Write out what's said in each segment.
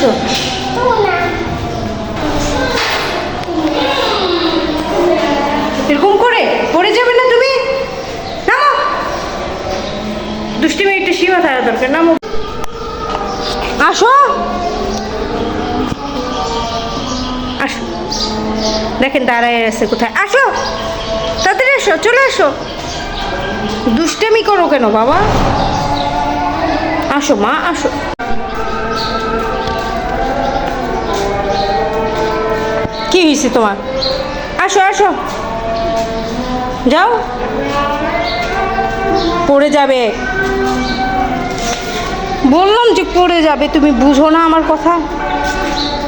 আসো। এরকম করে পড়ে যাবে না তুমি, নামো। দুষ্টিমি একটা সীমা থাকা দরকার, নামো। আসো আসো, দেখেন দাঁড়ায় আছে কোথায়, আসো তাড়াতাড়ি এসো, চলে এসো। দুষ্টামি করো কেন বাবা, আসো মা আসো। কি হয়েছে তোমার, আসো আসো, যাও, পড়ে যাবে। বললাম যে পড়ে যাবে, তুমি বুঝো না আমার কথা।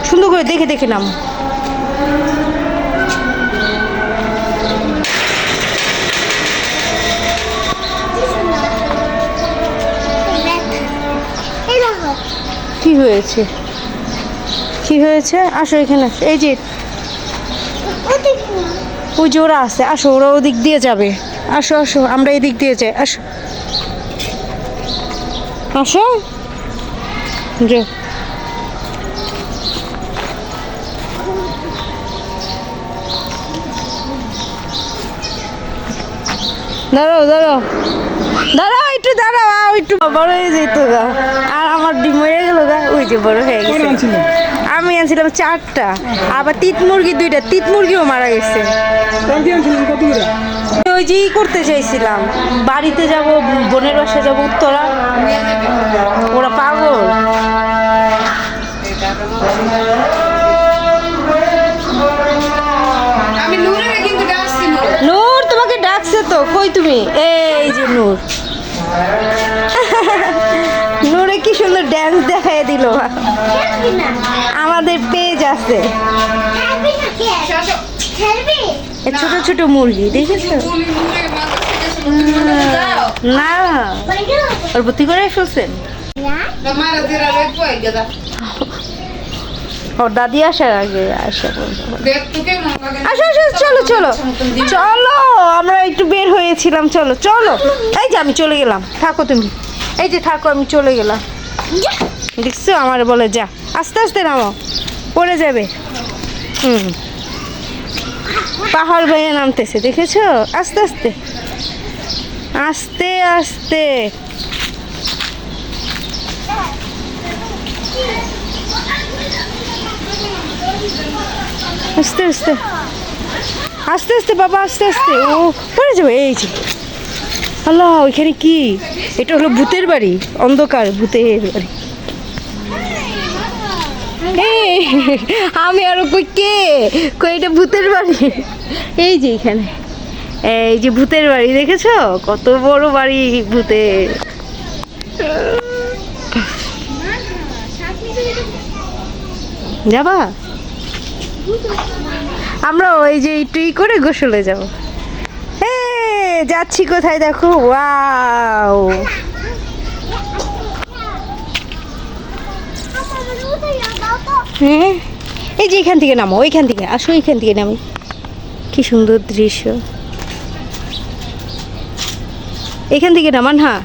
সুন্দর করে দেখে দেখে নাম। কি হয়েছে, কি হয়েছে, আসো এখানে আসো। এই যে ওই যে ওরা আছে, আসো, ওরা ওদিক দিয়ে যাবে। আসো আসো, আমরা এদিক দিয়ে যাই, আসো আসো, যে দাঁড়াও দাঁড়াও দাঁড়াও, একটু দাঁড়াও, একটু বড় হয়ে যেত গা। আর আমার ডিম হয়ে গেল গা, ওই যে বড় হয়ে গেছে। আমি আনছিলাম 4টা, আবার তিত মুরগি 2টা, তিত মুরগিও মারা গেছে। ওই যে করতে চাইছিলাম, বাড়িতে যাব, বোনের বাসায় যাব উত্তরা, ওরা পাগল। নূর তোমাকে ডাকছে তো, কই তুমি, এই যে নূর। নূরে কি সুন্দর ড্যান্স দেখাই দিল। আমাদের পেজ আছে, ছোট ছোট মুরগি দেখেছো না, ওর ভর্তি করে ফেলছেন। ওর দাদি আসার আগে আসো আসো, চলো চলো চলো, আমরা একটু বের হয়েছিলাম, চলো চলো। এই যে আমি চলে গেলাম, থাকো তুমি, এই যে থাকো, আমি চলে গেলাম। দেখছো আমার বলে যা, আস্তে আস্তে নামো, পড়ে যাবে। পাহাড় ভেঙে নামতেছে, দেখেছো, আস্তে আস্তে আস্তে আস্তে। আস্তে আস্তে আস্তে আস্তে বাবা, আস্তে আস্তে, ও পড়ে যাবে। এই যে আল্লাহ, ওইখানে কি, এটা হলো ভূতের বাড়ি, অন্ধকার ভূতের বাড়ি। আমি আরো কই কে, কই এটা ভূতের বাড়ি। এই যে এখানে, এই যে ভূতের বাড়ি, দেখেছো কত বড় বাড়ি ভূতের। যাবা, আমরা ওই যে একটু করে গোসলে যাব। হ্যাঁ যাচ্ছি, কোথায় দেখো, ওয়াও, হ্যাঁ এই যে এখান থেকে নামো, ওইখান থেকে আসো, এইখান থেকে নামো, কি সুন্দর দৃশ্য। এখান থেকে নামান, হ্যাঁ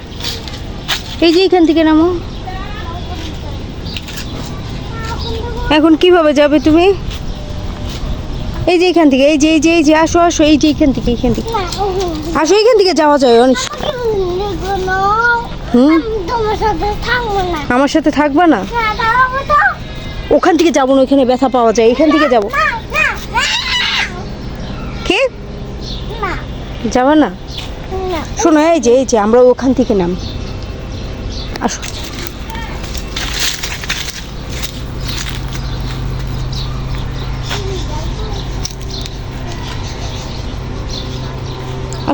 এই যে এখান থেকে নামো। এখন কিভাবে যাবে তুমি, এই যে এখান থেকে, এই যে এই যে এই যে আসো আসো, এই যে এখান থেকে, এইখান থেকে আসো, এইখান থেকে যাওয়া যায় অনেক। আমার সাথে থাকবা না, ওখান থেকে যাবো না, ওইখানে ব্যথা পাওয়া যায়, এখান থেকে যাবো। কে যাবা না, শোনো, এই যে এই যে আমরা ওখান থেকে নাম, আসো।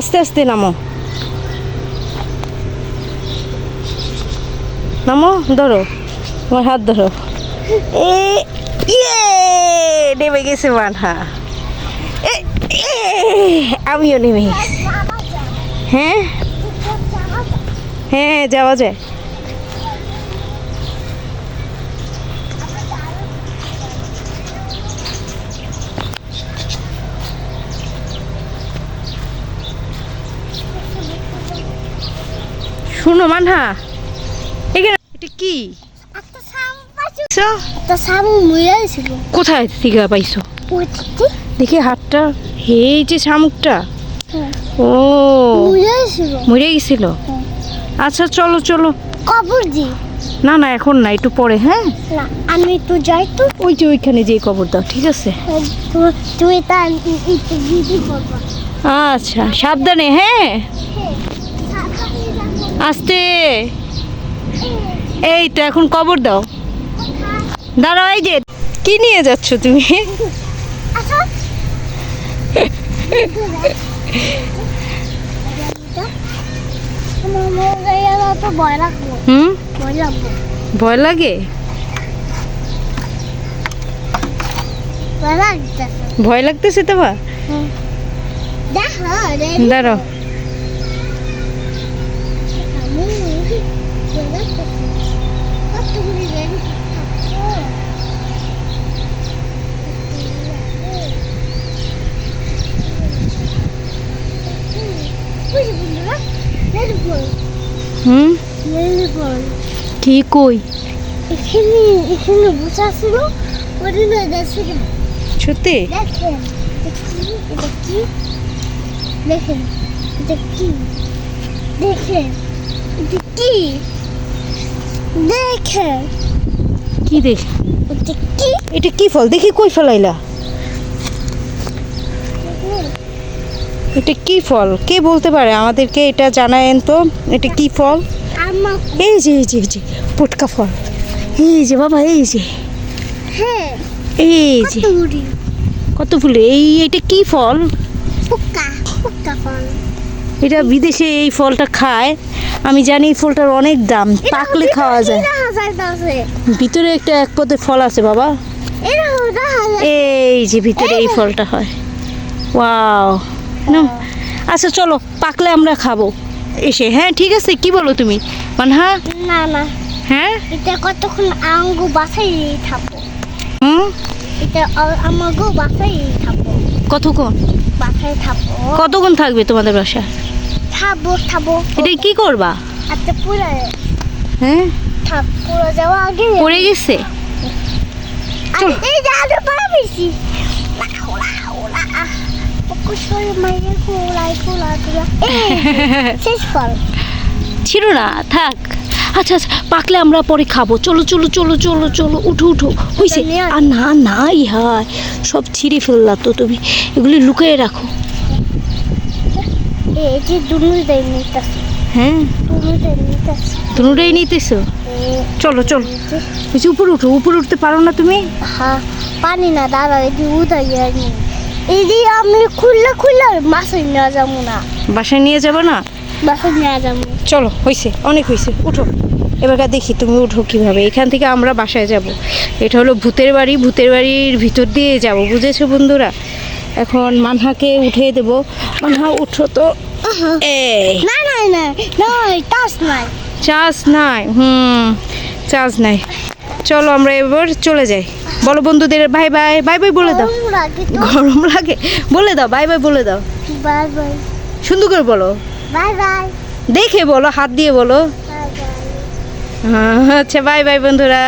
আস্তে আস্তে নামো, নামো, ধরো, তোমার হাত ধরো। নেমে গেছে মানহা, আমিও নেমে গেছি। হ্যাঁ হ্যাঁ যাওয়া যায়। শুনো মানহা, এখানে এটা কি, পাইছো? তো শামুক মরে ছিল। কোথায় থেকে পাইছো? দেখি হাতটা। এই যে শামুকটা। ও মরে গেছিল। আচ্ছা চলো চলো। কবর দি। না না এখন না, একটু পরে। হ্যাঁ না আমি একটু যাই তো। ওই যে ওইখানে যে কবর দাও, ঠিক আছে? তুই তা একটু দিদি করবা। আচ্ছা সাবধানে। হ্যাঁ আস্তে। এই তো এখন কবর দাও। দাঁড়াও, এই যে কি নিয়ে যাচ্ছ তুমি? হুম ভয় লাগে? ভয় লাগতেছে তোমার? দাঁড়াও। হুম কি কই? এখানে এখানে বসে ছিল ওরে না দেখছিল। সত্যি? দেখেন এটা কি, দেখেন এটা কি, দেখেন এটা কি, দেখেন কি দেখ? এটা কি, এটা কি ফল দেখি? কই ফলাইলা? এটা কি ফল? কে বলতে পারে আমাদেরকে? এটা জানায়েন তো, এটা কি ফল? আমার এই যে এই যে এই যে পটকা ফল। এই যে বাবা, এই যে। হ্যাঁ এই যে কতগুলি কত ফুলে। এইটা কি ফল? পোকা, পোকা ফল। এটা বিদেশে এই ফলটা খায়। আমি জানি এই ফলটার অনেক দাম, পাকলে খাওয়া যায়। ভিতরে একটা এক পদের ফল আছে বাবা। এই যে ভিতরে এই ফলটা হয়। ওয়াও। আচ্ছা চলো, পাকলে আমরা খাবো এসে। হ্যাঁ ঠিক আছে, কি বলো তুমি মানহা? না না, হ্যাঁ এটা কতক্ষণ আঙ্গু বাসাই থাকবো। হুম এটা আমাগো বাসাই থাকবো। কতক্ষণ? বাসায় থাকবো। কতক্ষণ থাকবে তোমাদের বাসা? থাকবো থাকবো। এটা কি করবা? আচ্ছা পুরো হ্যাঁ থাক, পুরো যাওয়া আগে পড়ে গেছে। চল। এই যে আরো পারবিছি। কুশল মাইরে কোলাই কোলা তুলা। শেষ ফল ছিল না, থাক। আচ্ছা আচ্ছা পাকলে আমরা পরে খাবো। চলো চলো চলো চলো চলো, উঠো উঠো। হয়েছে? আর না না, ইহা সব ছিঁড়ে ফেললা তো তুমি। এগুলি লুকিয়ে রাখো। এই যে দুনুটাই নিতেছি। হ্যাঁ দুনুটাই নিতেছি। দুটোই নিতেছো? চলো চলো, কিছু উপরে উঠো। উপরে উঠতে পারো না তুমি? হ্যাঁ পানি না, দাঁড়া এই যে উদাই নি। এই যে আমি খুললে খুললে মাছে নিয়ে যাবো না। বাসায় নিয়ে যাবো না? বাসে নিয়ে যাবো। চলো হয়েছে, অনেক হয়েছে, উঠো। এবার দেখি তুমি উঠো কিভাবে। এখান থেকে আমরা বাসায় যাব। এটা হলো ভূতের বাড়ি। ভূতের বাড়ির ভিতর দিয়ে যাব, বুঝেছো বন্ধুরা? এখন মানহাকে উঠিয়ে দেবো। মানহা উঠো তো। এই না না না নয়, টাচ নাই। চার্জ নাই। চার্জ নাই। চলো আমরা এবার চলে যাই। বলো বন্ধুদের বাই বাই। বাই বাই বলে দাও। গরম লাগে? বলে দাও বাই বাই বলে দাও। Bye bye. সুন্দর করে বলো। Bye bye. দেখে বলো, হাত দিয়ে বলো। Bye bye. আচ্ছা বাই বাই বন্ধুরা।